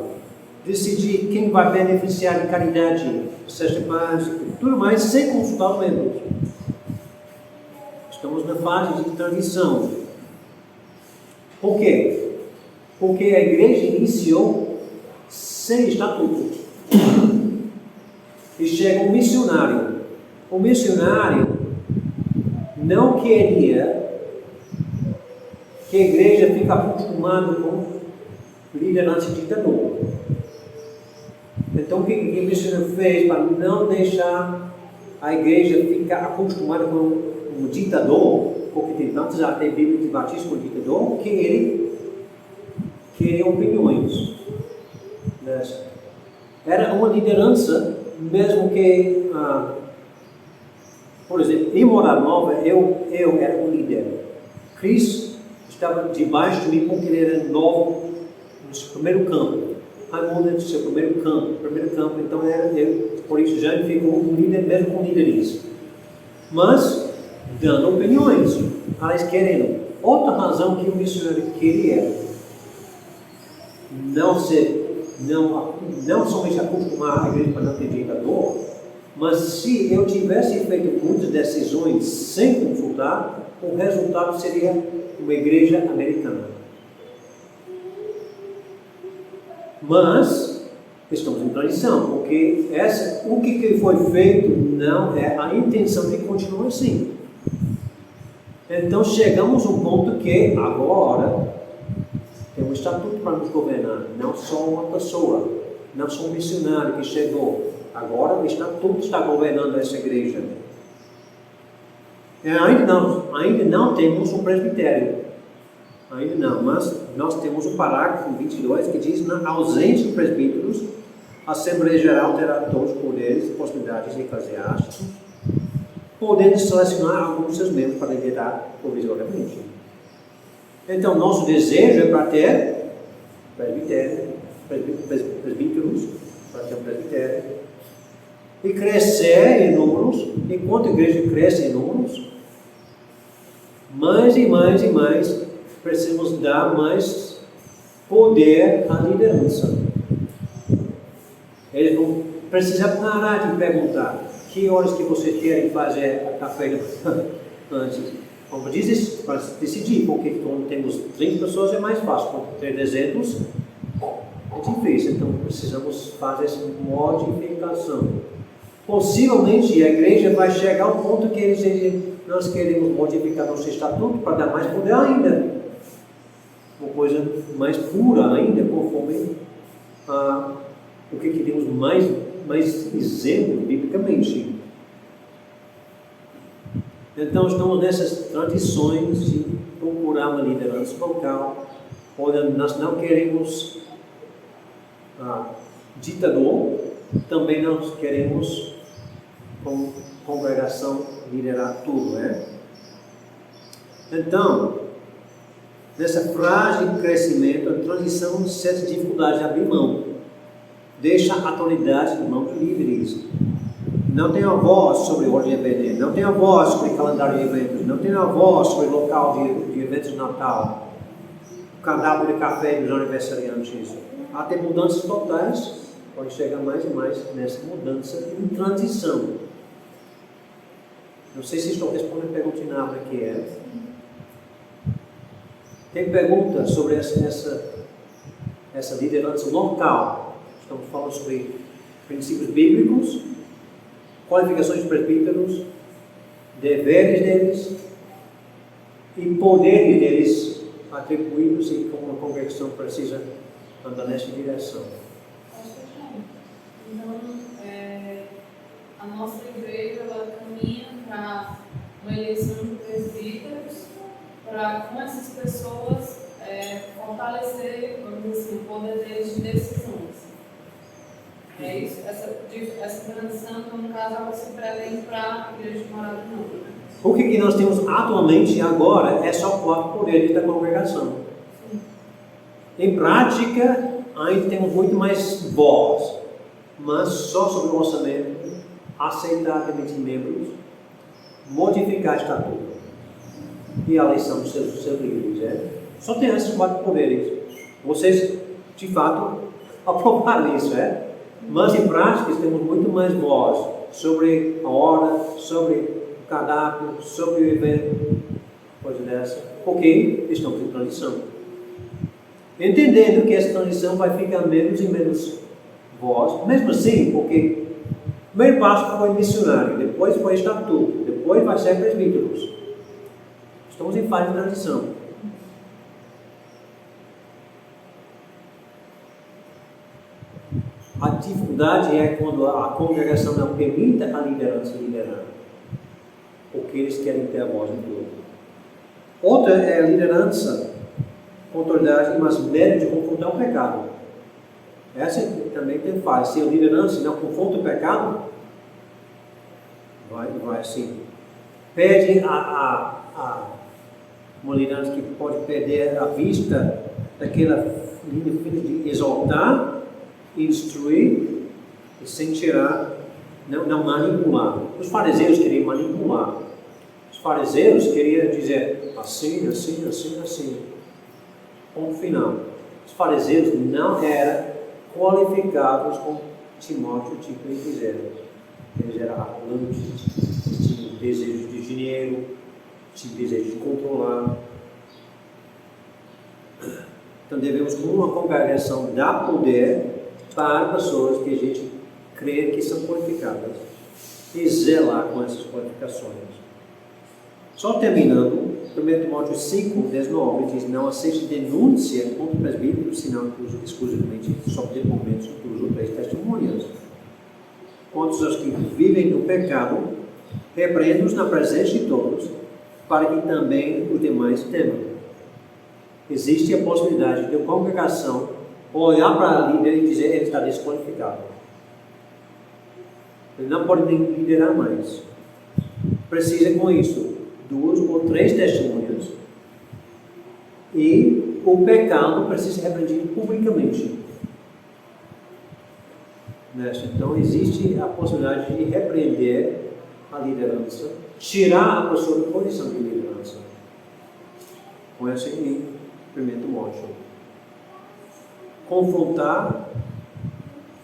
decidir quem vai beneficiar de caridade, cesta básica, tudo mais, sem consultar os membros. Estamos na fase de transição. Por quê? Porque a igreja iniciou sem estatuto. E chega um missionário. O missionário não queria que a igreja fique acostumada com liderança ditador. Então o que o missionário fez para não deixar a igreja ficar acostumada com um ditador, porque tem tantos até Bíblia de batismo com ditador, que ele queria opiniões. Era uma liderança, mesmo que, por exemplo, em Morada Nova, eu era um líder. Cris estava debaixo de mim porque ele era novo no seu primeiro campo. Raimundo no seu primeiro campo, então por isso já ficou um líder, mesmo com líderes. Mas, dando opiniões, elas querendo. Outra razão que o missionário queria não somente acostumar a igreja para não ter ditador, mas se eu tivesse feito muitas decisões sem consultar, o resultado seria uma igreja americana. Mas estamos em transição, porque o que foi feito não é a intenção de continuar assim. Então chegamos a um ponto que agora tem um estatuto para nos governar, não só uma pessoa, não só um missionário que chegou. Agora o estatuto está governando essa igreja. Ainda não temos um presbitério. Ainda não, mas nós temos o parágrafo 22 que diz: na ausência de presbíteros, a Assembleia Geral terá todos os poderes e possibilidades eclesiásticos, podendo selecionar alguns de seus membros para liderar provisoriamente. Então, nosso desejo é para ter presbíteros, para ter um presbitério, e crescer em números. Enquanto a igreja cresce em números, mais e mais e mais, precisamos dar mais poder à liderança. Eles vão precisar parar de perguntar que horas que vocês querem fazer a café antes. Vamos decidir, porque quando temos 30 pessoas é mais fácil, quando tem 300 é difícil. Então precisamos fazer essa modificação. Possivelmente a igreja vai chegar ao ponto que eles dizem, nós queremos modificar nosso estatuto para dar mais poder ainda. Uma coisa mais pura ainda, conforme o que temos mais exemplo biblicamente. Então estamos nessas tradições de procurar uma liderança local. Olha, nós não queremos ditador, também não queremos como congregação liderar tudo, né? Então, nessa frágil crescimento, a transição sente dificuldade de abrir mão, deixa a autoridade em mãos de líderes. Não tem a voz sobre ordem EBD, não tem a voz sobre calendário de eventos, não tem a voz sobre local de eventos de Natal, o cardápio de café dos aniversariantes. Até mudanças totais, pode chegar mais e mais nessa mudança em transição. Não sei se estou respondendo a pergunta na árvore que é. Tem pergunta sobre essa liderança local. Estamos falando sobre princípios bíblicos, qualificações de presbíteros, deveres deles e poderes deles atribuídos e como a congregação precisa andar nessa direção. Acho que tem. Então, a nossa igreja ela caminha para uma eleição de presbíteros, para com essas pessoas fortalecer, vamos dizer assim, o poder deles de decisões. É isso, essa transição, então, no caso, ela se pretende para a igreja de Morada Nova, né? O que nós temos atualmente agora é só 4 poderes da congregação. Sim. Em prática, ainda temos muito mais voz, mas só sobre o orçamento, aceitar demitir membros, modificar estatuto e a eleição dos seus líderes. Só tem esses 4 poderes. Vocês, de fato, aprovaram isso, Mas em prática temos muito mais voz sobre a hora, sobre o cardápio, sobre o evento, coisa dessa, porque estamos em transição. Entendendo que essa transição vai ficar menos e menos voz, mesmo assim, porque o primeiro passo foi missionário, depois foi estatuto, depois vai ser presbíteros. Estamos em fase de transição. A dificuldade é quando a congregação não permite a liderança liderar, porque eles querem ter a voz em tudo. Outra é a liderança com autoridade, mas medo de confrontar o pecado. Essa também tem fase. Se a liderança não confronta o pecado, vai assim. Pede uma liderança que pode perder a vista daquela linha fina de exaltar, instruir e sem tirar, não manipular. Os fariseus queriam manipular. Os fariseus queriam dizer assim, assim, assim, assim. Ponto final. Os fariseus não eram qualificados como Timóteo tipo de dizer. Eles eram arrogantes, tinham desejo de dinheiro, tinham desejo de controlar. Então devemos, como uma congregação, dar poder para pessoas que a gente crê que são qualificadas e zelar com essas qualificações. Só terminando, 1 Timóteo 5:19 diz: não aceite denúncia contra o presbítero, senão exclusivamente sob depoimentos de 2 ou 3 testemunhas. Quanto aos que vivem no pecado, repreenda-os na presença de todos, para que também os demais temam. Existe a possibilidade de uma congregação olhar para a líder e dizer ele está desqualificado. Ele não pode nem liderar mais. Precisa com isso 2 ou 3 testemunhas e o pecado precisa ser repreendido publicamente. Então existe a possibilidade de repreender a liderança, tirar a pessoa da posição de liderança. Com essa em 1 Timóteo. Confrontar,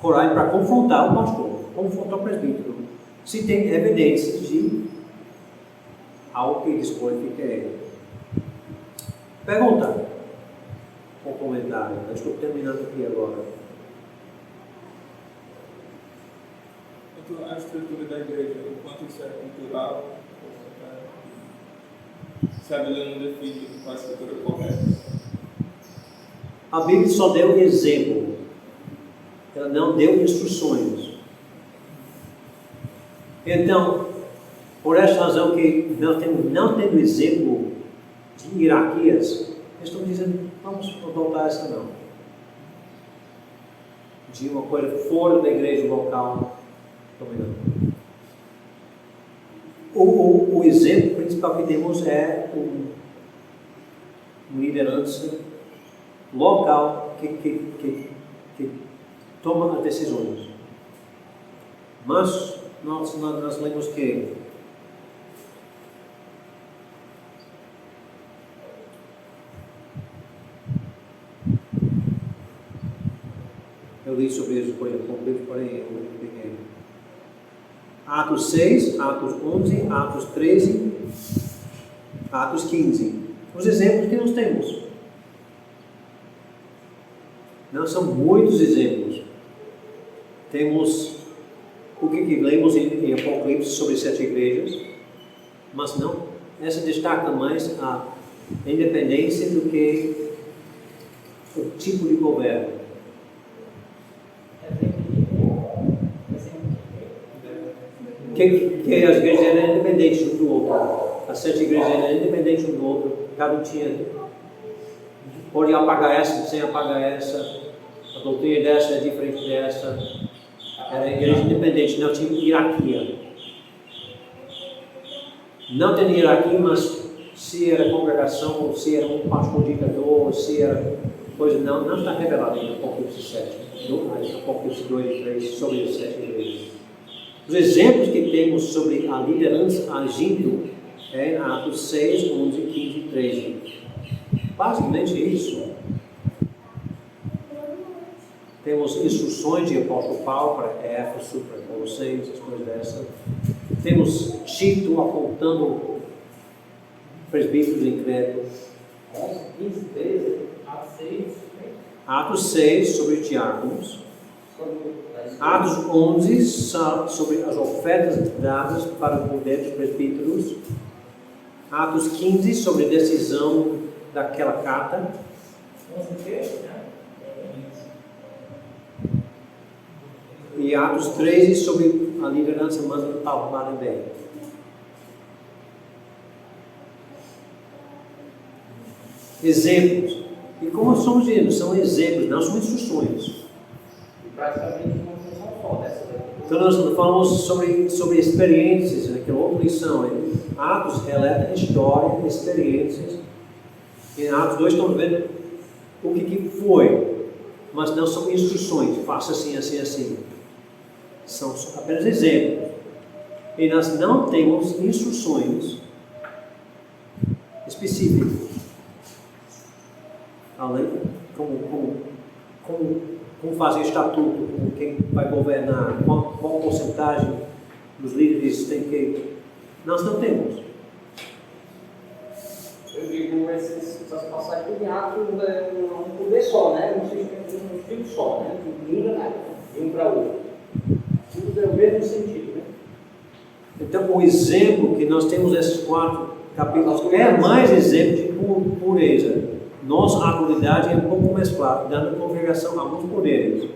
coragem para confrontar o pastor, confrontar o presbítero, se tem evidências de algo que desqualifica ele. Pergunta ou comentário? Eu estou terminando aqui agora. quanto à estrutura da igreja, o quanto isso é cultural, se a Bíblia não define qual a estrutura correta. A Bíblia só deu exemplo, ela não deu instruções. Então, por essa razão que não tendo exemplo de hierarquias, eles estão dizendo, vamos voltar a essa não. De uma coisa fora da igreja local, também não. O exemplo principal que temos é uma liderança local que toma as decisões. Mas nós lemos que eu li sobre isso, por exemplo, Atos 6, Atos 11, Atos 13, Atos 15. Os exemplos que nós temos. Não são muitos exemplos. Temos o que lemos em Apocalipse sobre 7 igrejas, mas não. Essa destaca mais a independência do que o tipo de governo. Que as igrejas eram independentes um do outro. As 7 igrejas eram independentes um do outro. Cada um tinha. Pode apagar essa, sem apagar essa. A doutrina dessa é diferente dessa. Era igreja independente, não tinha hierarquia. Não tem hierarquia, mas se era congregação, ou se era um pastor indicador, ou se era coisa, não está revelado em Apocalipse 7. Apocalipse 2 e 3 sobre as 7 igrejas. Os exemplos que temos sobre a liderança agindo é em Atos 6, 11, 15 e 13. Basicamente isso. Temos instruções de apóstolo Paulo para Éfeso, para Colossenses, as coisas dessas. Temos Tito apontando presbíteros em Creta. 15, 13, Atos 6. Atos 6 sobre diáconos. Atos 11 sobre as ofertas dadas para o poder dos presbíteros. Atos 15 sobre a decisão daquela carta. E Atos 13 sobre a liderança mandamental para bem. Exemplos. E como somos dizendo, são exemplos, não são instruções. Praticamente uma função só dessa daqui. Então nós falamos sobre experiências, naquela outra lição. Atos relata história, experiências. Em Atos 2 estamos vendo o que foi, mas não são instruções, faça assim, assim, assim. São apenas exemplos. E nós não temos instruções específicas. Além, como fazer estatuto, como quem vai governar, qual porcentagem dos líderes tem que... Nós não temos. Eu digo, essas passagens de Atos é um poder só, né? Um estilo só, né? De um para o outro. Tudo é o mesmo sentido, né? Então, o exemplo que nós temos nesses 4 capítulos é mais exemplo de pureza. Nossa habilidade é um pouco mais clara, dando à congregação alguns poderes.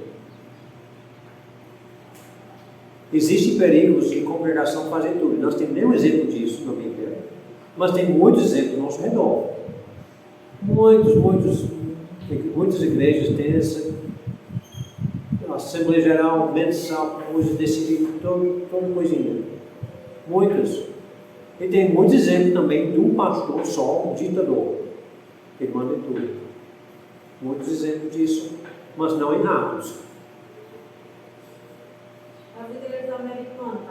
Existem perigos de congregação fazer tudo. Nós temos nenhum exemplo disso na Bíblia, mas tem muitos exemplos ao nosso redor. Muitas igrejas têm essa Assembleia Geral mensal, hoje decidir toda coisinha. Muitas. E tem muitos exemplos também de um pastor só, um ditador, que manda em tudo. Muitos exemplos disso, mas não em Atos. As igrejas americanas,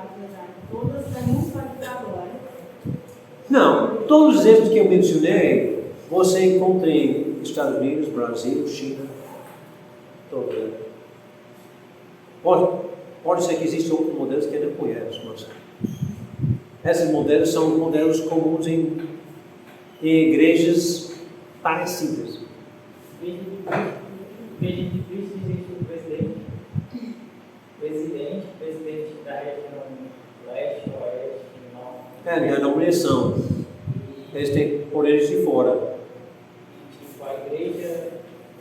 todas têm um ditador. Não, todos os exemplos que eu mencionei, você encontra em Estados Unidos, Brasil, China, todos. Pode ser que existam outros modelos que ainda conhecem, mas esses modelos são modelos comuns em igrejas parecidas. Veja de Cristo existe o presidente da região leste, oeste, norte. É, a denominação. Eles têm poderes de fora. E, tipo, a igreja,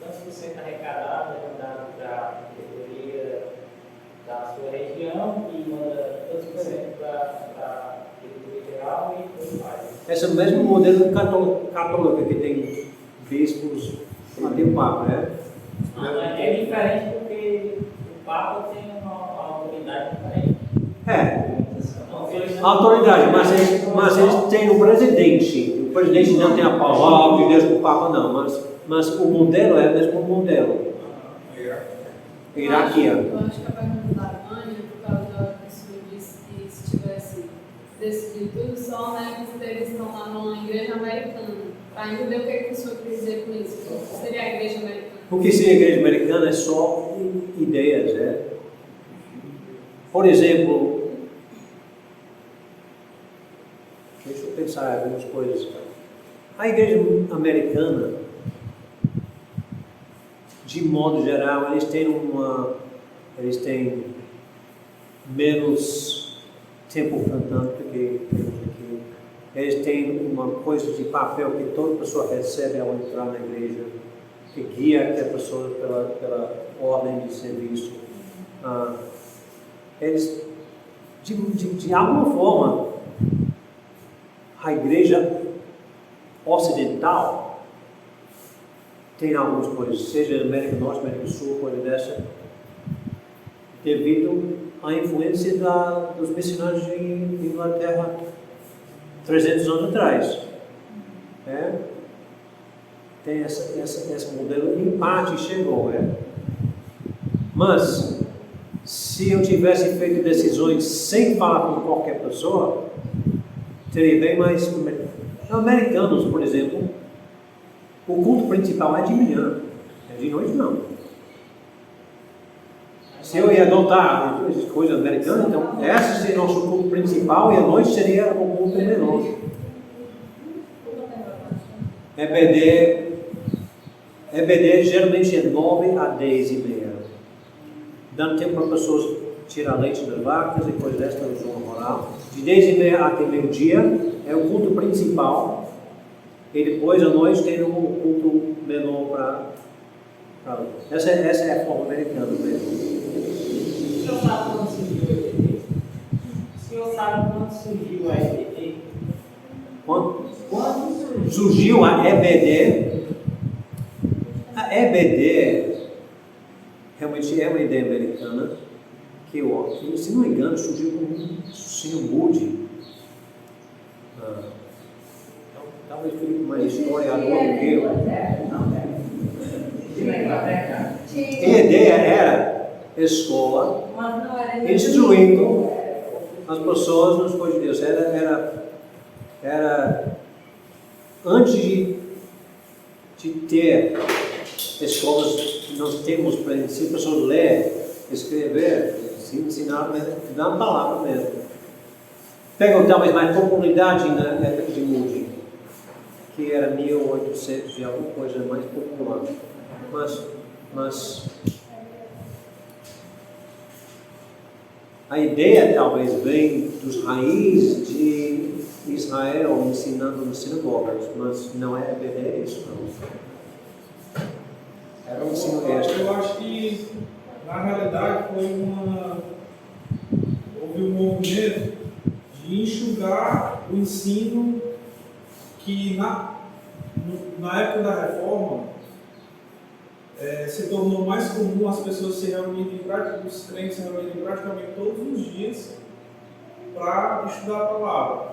tantos por cento arrecadada, é dado para a diretoria da sua região e manda tantos por cento para a diretoria geral e tudo mais. Esse é o mesmo modelo católico que tem bispos até o Papa, né? É diferente porque o Papa tem uma autoridade diferente. É, Não foi autoridade, mas eles têm o presidente. O presidente não tem a palavra de Deus para o Papa, não, mas o modelo é o mesmo modelo. Hierarquia. Eu acho que a pergunta da Alemanha, por causa da pessoa disse que se tivesse decidido tudo só, né, que eles estão lá numa igreja americana. Para entender o que o senhor quer dizer com isso? O que seria a igreja americana? O que seria a igreja americana é só ideias, né? Por exemplo, deixa eu pensar em algumas coisas. A igreja americana, de modo geral, eles têm menos tempo cantando do que temos aqui. Eles têm uma coisa de papel que toda pessoa recebe ao entrar na igreja, que guia aquela pessoa pela ordem de serviço. Eles, de alguma forma, a igreja ocidental tem algumas coisas, seja América do Norte, América do Sul, coisa dessa, devido à influência dos missionários de Inglaterra 300 anos atrás. Tem esse modelo, em parte chegou. Mas, se eu tivesse feito decisões sem falar com qualquer pessoa, teria bem mais. Americanos, por exemplo, o culto principal é de manhã, é de noite não. Se eu ia adotar as coisas americanas, então esse seria o nosso culto principal e a noite seria o culto menor. EBD geralmente é 9 a 10 e meia, dando tempo para pessoas tirar leite das vacas e coisas dessa da zona rural. De 10 e meia até meio-dia é o culto principal e depois à noite tem um culto menor para essa é a forma americana mesmo. O senhor sabe quando surgiu o EBD? O senhor sabe quando surgiu a EBD? Quando surgiu a EBD? A EBD realmente é uma ideia americana que, se não me engano, surgiu com o Sr. Moody. Talvez Felipe mais historiador do que eu. A ideia era escola, instruindo as pessoas nas coisas de Deus. Era antes de ter escolas que nós temos para ensinar pessoas a ler, escrever, se ensinar na palavra mesmo. Pegam talvez mais popularidade na época de Moody, que era 1800 e alguma coisa mais popular. Mas a ideia talvez vem dos raízes de Israel ensinando nas sinagogas, mas não é EBD isso não. Era um ensino extra. Eu acho que na realidade houve um movimento de enxugar o ensino que na época da reforma se tornou mais comum as pessoas se reunirem, os crentes se reunirem praticamente todos os dias para estudar a palavra.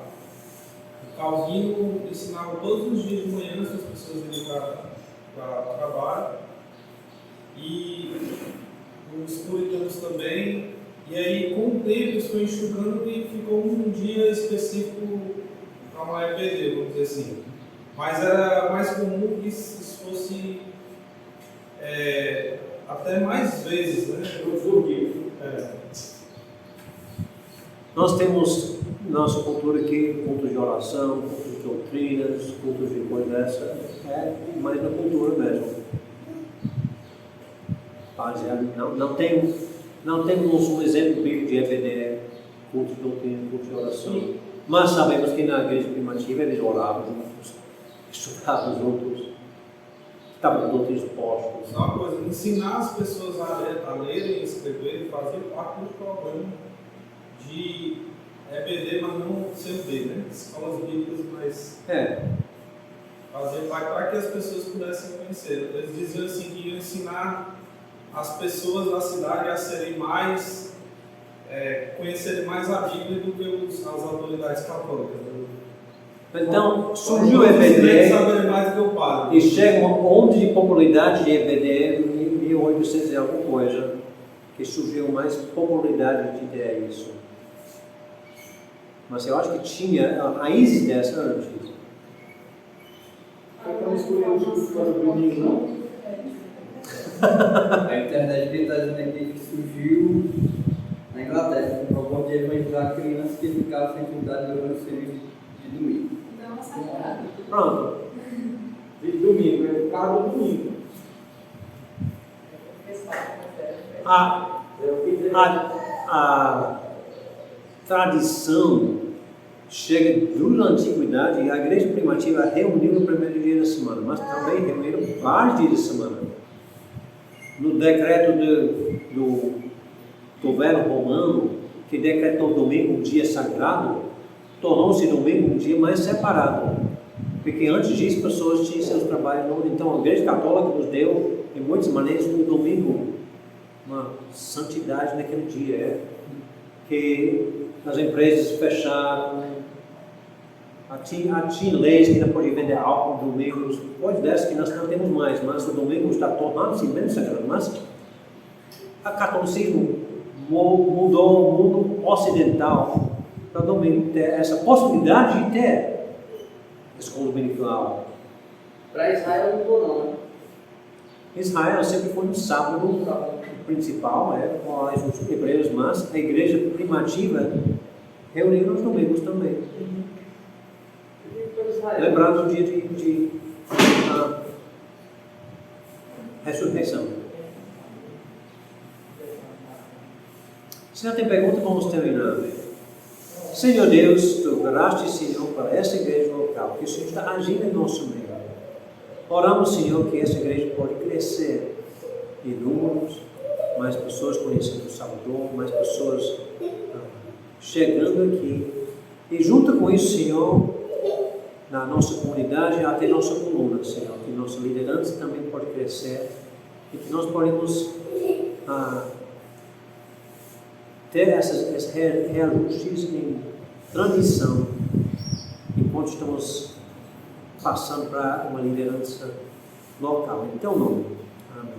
O Calvino ensinava todos os dias de manhã as pessoas irem para o trabalho, e os puritanos também. E aí, com o tempo, isso foi enxugando e ficou um dia específico para uma EBD, vamos dizer assim. Mas era mais comum que isso fosse até mais vezes, né? Nós temos nossa cultura aqui, cultos de oração, cultos de doutrinas, cultos de coisa dessa, mais na cultura mesmo. Não tem Não temos um exemplo bíblico de EBD, culto de doutrina, culto de oração. Mas sabemos que na igreja primitiva eles oravam juntos, estudavam juntos, estavam com doutrinas postos. Só uma coisa, ensinar as pessoas a lerem e escreverem fazia parte do programa de EBD, mas não CUD, né? Escolas bíblicas, mas fazer parte para que as pessoas pudessem conhecer. Eles diziam assim que iam ensinar as pessoas da cidade a serem mais, conhecerem mais a Bíblia do que as autoridades católicas. Então, surgiu o EBD saber mais do que o padre. e chega uma onda de popularidade de EBD em 1800 e alguma coisa, que surgiu mais popularidade de ideia isso. Mas eu acho que tinha a raiz dessa antes. Quando escolheu o curso para o domingo, não? A internet está dizendo aqui que surgiu na Inglaterra, com o propósito de evangelizar crianças que ficavam sem cuidado durante o serviço de domingo. Então, sagrado. Pronto. De domingo, é cada domingo. A tradição chega durante a antiguidade e a igreja primitiva reuniu no primeiro dia da semana, mas também reuniram vários dias da semana. No decreto do velho romano, que decretou domingo um dia sagrado, tornou-se domingo um dia mais separado. Porque antes disso, pessoas tinham seus trabalhos. Então, a igreja católica nos deu, em muitas maneiras, no domingo, uma santidade naquele dia. Que as empresas fecharam, tinha leis que não podiam vender álcool no domingo, depois dessa que nós não temos mais, mas o domingo está tornando-se menos sagrado. Mas o catolicismo mudou o mundo ocidental para o domingo ter essa possibilidade de ter escola dominical. Para Israel não mudou não, né? Israel sempre foi no sábado principal, com os hebreus, mas a igreja primitiva reuniu nos domingos também. Lembrando o dia de ressurreição. Se não tem pergunta, vamos terminar. Senhor Deus, tu oraste, Senhor, para essa igreja local, que o Senhor está agindo em nosso meio. Oramos, Senhor, que essa igreja pode crescer em números, mais pessoas conhecendo o Salvador, mais pessoas chegando aqui. E junto com isso, Senhor, na nossa comunidade, até nossa coluna, Senhor, que nossa liderança também pode crescer e que nós podemos ter esses reajustes em transição enquanto estamos passando para uma liderança local. Em teu nome. Amém.